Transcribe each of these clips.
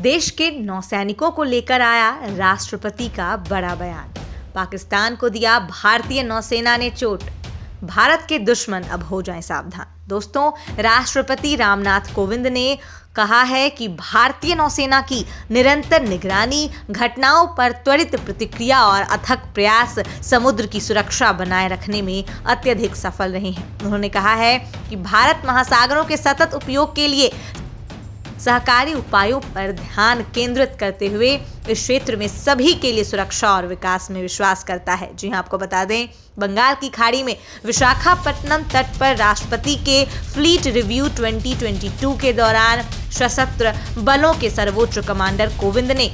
देश के नौसैनिकों को लेकर आया राष्ट्रपति का बड़ा बयान। पाकिस्तान को दिया भारतीय नौसेना ने चोट, भारत के दुश्मन अब हो जाएं सावधान। दोस्तों, राष्ट्रपति रामनाथ कोविंद ने कहा है कि भारतीय नौसेना की निरंतर निगरानी, घटनाओं पर त्वरित प्रतिक्रिया और अथक प्रयास समुद्र की सुरक्षा बनाए रखने में अत्यधिक सफल रहे हैं। उन्होंने कहा है कि भारत महासागरों के सतत उपयोग के लिए सहकारी उपायों पर ध्यान केंद्रित करते हुए इस क्षेत्र में सभी के लिए सुरक्षा और विकास में विश्वास करता है। जी हां, आपको बता दें, बंगाल की खाड़ी में विशाखापट्टनम तट पर राष्ट्रपति के फ्लीट रिव्यू 2022 के दौरान सशस्त्र बलों के सर्वोच्च कमांडर कोविंद ने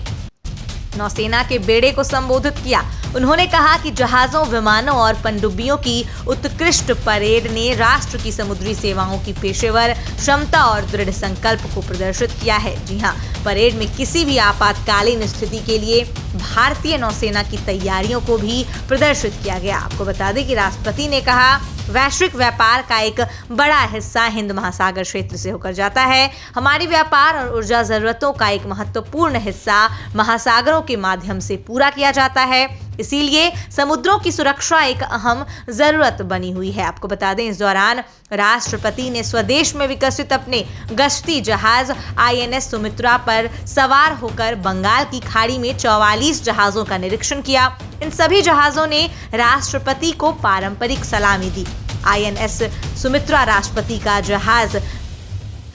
नौसेना के बेड़े को संबोधित किया। उन्होंने कहा कि जहाजों, विमानों और पनडुब्बियों की उत्कृष्ट परेड ने राष्ट्र की समुद्री सेवाओं की पेशेवर क्षमता और दृढ़ संकल्प को प्रदर्शित किया है। जी हां, परेड में किसी भी आपातकालीन स्थिति के लिए भारतीय नौसेना की तैयारियों को भी प्रदर्शित किया गया। आपको बता दें कि राष्ट्रपति ने कहा, वैश्विक व्यापार का एक बड़ा हिस्सा हिंद महासागर क्षेत्र से होकर जाता है। हमारी व्यापार और ऊर्जा जरूरतों का एक महत्वपूर्ण हिस्सा महासागरों के माध्यम से पूरा किया जाता है। इसीलिए समुद्रों की सुरक्षा एक अहम जरूरत बनी हुई है। आपको बता दें, इस दौरान राष्ट्रपति ने स्वदेश में विकसित अपने गश्ती जहाज INS सुमित्रा पर सवार होकर बंगाल की खाड़ी में 44 जहाजों का निरीक्षण किया। इन सभी जहाजों ने राष्ट्रपति को पारंपरिक सलामी दी। INS सुमित्रा राष्ट्रपति का जहाज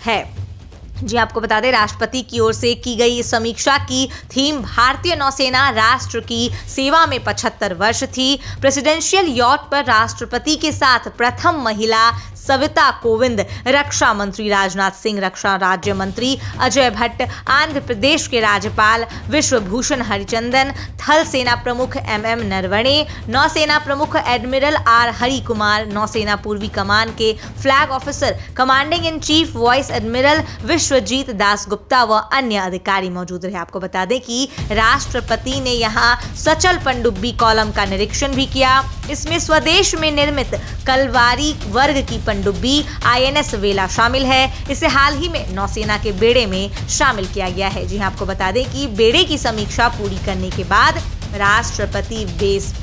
है। जी, आपको बता दें, राष्ट्रपति की ओर से की गई इस समीक्षा की थीम भारतीय नौसेना राष्ट्र की सेवा में 75 वर्ष थी। प्रेसिडेंशियल यॉट पर राष्ट्रपति के साथ प्रथम महिला सविता कोविंद, रक्षा मंत्री राजनाथ सिंह, रक्षा राज्य मंत्री अजय भट्ट, आंध्र प्रदेश के राज्यपाल विश्वभूषण हरिचंदन, थल सेना प्रमुख MM नरवणे, नौसेना प्रमुख एडमिरल R हरि कुमार, नौसेना पूर्वी कमान के flag officer commanding in chief vice admiral Vishwajit Das Gupta व अन्य अधिकारी मौजूद रहे। आपको बता दें कि राष्ट्रपति ने यहाँ सचल पनडुब्बी कॉलम का निरीक्षण भी किया। इसमें स्वदेश में निर्मित कलवारी वर्ग की पनडुब्बी INS वेला शामिल है। इसे हाल ही में नौसेना के बेड़े में शामिल किया गया है। जी हां, आपको बता दें कि बेड़े की समीक्षा पूरी करने के बाद राष्ट्रपति बेस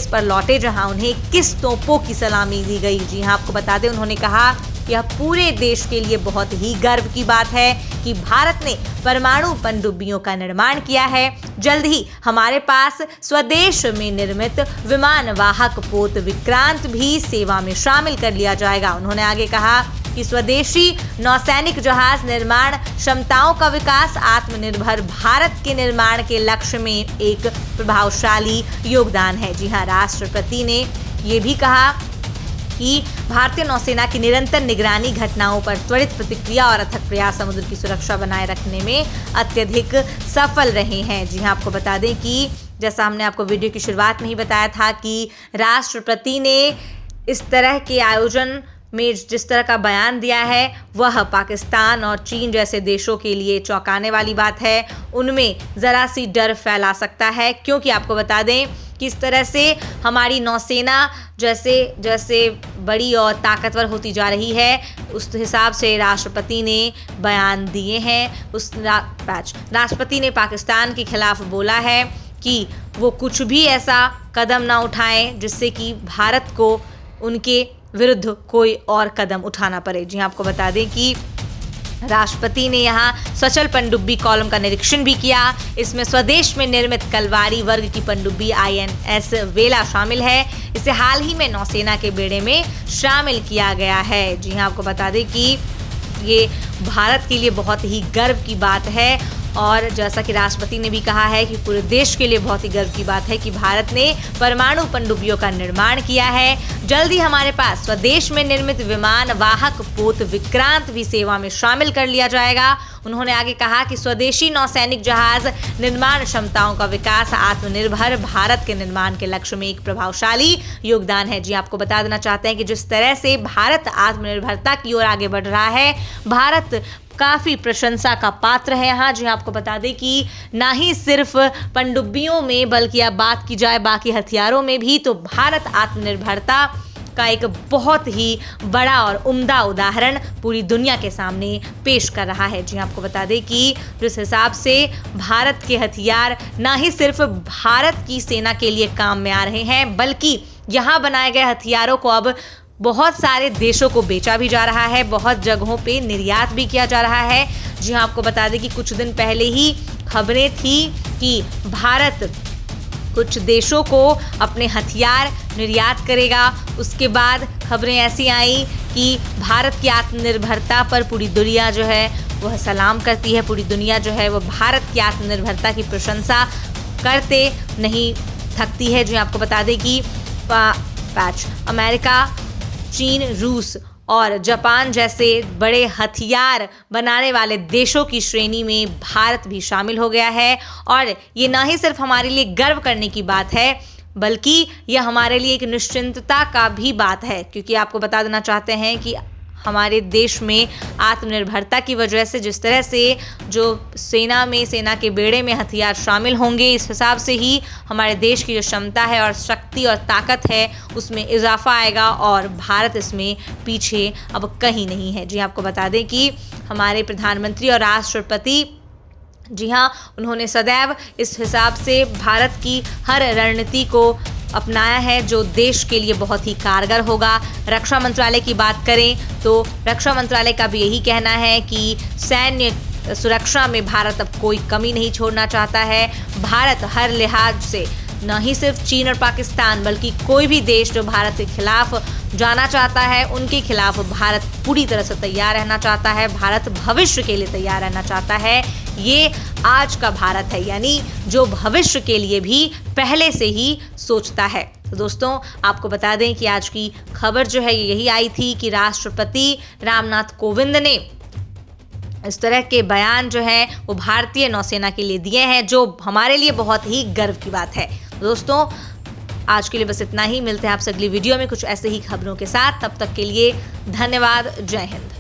पर लौटे, जहां उन्हें 21 तोपों की सलामी दी गई। जी हां, आपको बता दें, उन्होंने कहा, यह पूरे देश के लिए बहुत ही गर्व की बात है कि भारत ने परमाणु पनडुब्बियों का निर्माण किया है। जल्द ही हमारे पास स्वदेश में निर्मित विमान वाहक पोत विक्रांत भी सेवा में शामिल कर लिया जाएगा। उन्होंने आगे कहा कि स्वदेशी नौसैनिक जहाज निर्माण क्षमताओं का विकास आत्मनिर्भर भारत के निर्माण के लक्ष्य में एक प्रभावशाली योगदान है। जी हाँ, राष्ट्रपति ने ये भी कहा कि भारतीय नौसेना की निरंतर निगरानी, घटनाओं पर त्वरित प्रतिक्रिया और अथक प्रयास समुद्र की सुरक्षा बनाए रखने में अत्यधिक सफल रहे हैं। जी हां, आपको बता दें कि जैसा हमने आपको वीडियो की शुरुआत में ही बताया था कि राष्ट्रपति ने इस तरह के आयोजन में जिस तरह का बयान दिया है, वह पाकिस्तान और चीन जैसे देशों के लिए चौंकाने वाली बात है। उनमें ज़रा सी डर फैला सकता है, क्योंकि आपको बता दें कि इस तरह से हमारी नौसेना जैसे जैसे बड़ी और ताकतवर होती जा रही है, उस हिसाब से राष्ट्रपति ने बयान दिए हैं। राष्ट्रपति ने पाकिस्तान के खिलाफ बोला है कि वो कुछ भी ऐसा कदम ना उठाएं जिससे कि भारत को उनके विरुद्ध कोई और कदम उठाना पड़े। जी, आपको बता दें कि राष्ट्रपति ने यहाँ सचल पनडुब्बी कॉलम का निरीक्षण भी किया। इसमें स्वदेश में निर्मित कलवारी वर्ग की पनडुब्बी INS वेला शामिल है। इसे हाल ही में नौसेना के बेड़े में शामिल किया गया है। जी हाँ, आपको बता दें कि ये भारत के लिए बहुत ही गर्व की बात है, और जैसा कि राष्ट्रपति ने भी कहा है कि पूरे देश के लिए बहुत ही गर्व की बात है कि भारत ने परमाणु पनडुब्बियों का निर्माण किया है। जल्द ही हमारे पास स्वदेश में निर्मित विमान वाहक पोत विक्रांत भी सेवा में शामिल कर लिया जाएगा। उन्होंने आगे कहा कि स्वदेशी नौसैनिक जहाज निर्माण क्षमताओं का विकास आत्मनिर्भर भारत के निर्माण के लक्ष्य में एक प्रभावशाली योगदान है। जी, आपको बता देना चाहते हैं कि जिस तरह से भारत आत्मनिर्भरता की ओर आगे बढ़ रहा है, भारत काफ़ी प्रशंसा का पात्र है। हाँ जी, आपको बता दें कि ना ही सिर्फ पनडुब्बियों में बल्कि अब बात की जाए बाकी हथियारों में भी, तो भारत आत्मनिर्भरता का एक बहुत ही बड़ा और उम्दा उदाहरण पूरी दुनिया के सामने पेश कर रहा है। जी आपको बता दें कि जिस हिसाब से भारत के हथियार ना ही सिर्फ भारत की सेना के लिए काम में आ रहे हैं, बल्कि यहाँ बनाए गए हथियारों को अब बहुत सारे देशों को बेचा भी जा रहा है, बहुत जगहों पे निर्यात भी किया जा रहा है। जी हाँ, आपको बता दें कि कुछ दिन पहले ही खबरें थी कि भारत कुछ देशों को अपने हथियार निर्यात करेगा। उसके बाद खबरें ऐसी आई कि भारत की आत्मनिर्भरता पर पूरी दुनिया जो है वह सलाम करती है, पूरी दुनिया जो है वो भारत की आत्मनिर्भरता की प्रशंसा करते नहीं थकती है। जो आपको बता दें कि अमेरिका, चीन, रूस और जापान जैसे बड़े हथियार बनाने वाले देशों की श्रेणी में भारत भी शामिल हो गया है। और ये ना ही सिर्फ हमारे लिए गर्व करने की बात है, बल्कि यह हमारे लिए एक निश्चिंतता का भी बात है, क्योंकि आपको बता देना चाहते हैं कि हमारे देश में आत्मनिर्भरता की वजह से जिस तरह से जो सेना के बेड़े में हथियार शामिल होंगे, इस हिसाब से ही हमारे देश की जो क्षमता है और शक्ति और ताकत है उसमें इजाफा आएगा और भारत इसमें पीछे अब कहीं नहीं है। जी आपको बता दें कि हमारे प्रधानमंत्री और राष्ट्रपति, जी हाँ, उन्होंने सदैव इस हिसाब से भारत की हर रणनीति को अपनाया है जो देश के लिए बहुत ही कारगर होगा। रक्षा मंत्रालय की बात करें तो रक्षा मंत्रालय का भी यही कहना है कि सैन्य सुरक्षा में भारत अब कोई कमी नहीं छोड़ना चाहता है। भारत हर लिहाज से न ही सिर्फ चीन और पाकिस्तान बल्कि कोई भी देश जो भारत के खिलाफ जाना चाहता है उनके खिलाफ भारत पूरी तरह से तैयार रहना चाहता है। भारत भविष्य के लिए तैयार रहना चाहता है। ये आज का भारत है, यानी जो भविष्य के लिए भी पहले से ही सोचता है। तो दोस्तों, आपको बता दें कि आज की खबर जो है यही आई थी कि राष्ट्रपति रामनाथ कोविंद ने इस तरह के बयान जो है वो भारतीय नौसेना के लिए दिए हैं, जो हमारे लिए बहुत ही गर्व की बात है। दोस्तों, आज के लिए बस इतना ही। मिलते हैं आपसे अगली वीडियो में कुछ ऐसे ही खबरों के साथ। तब तक के लिए धन्यवाद। जय हिंद।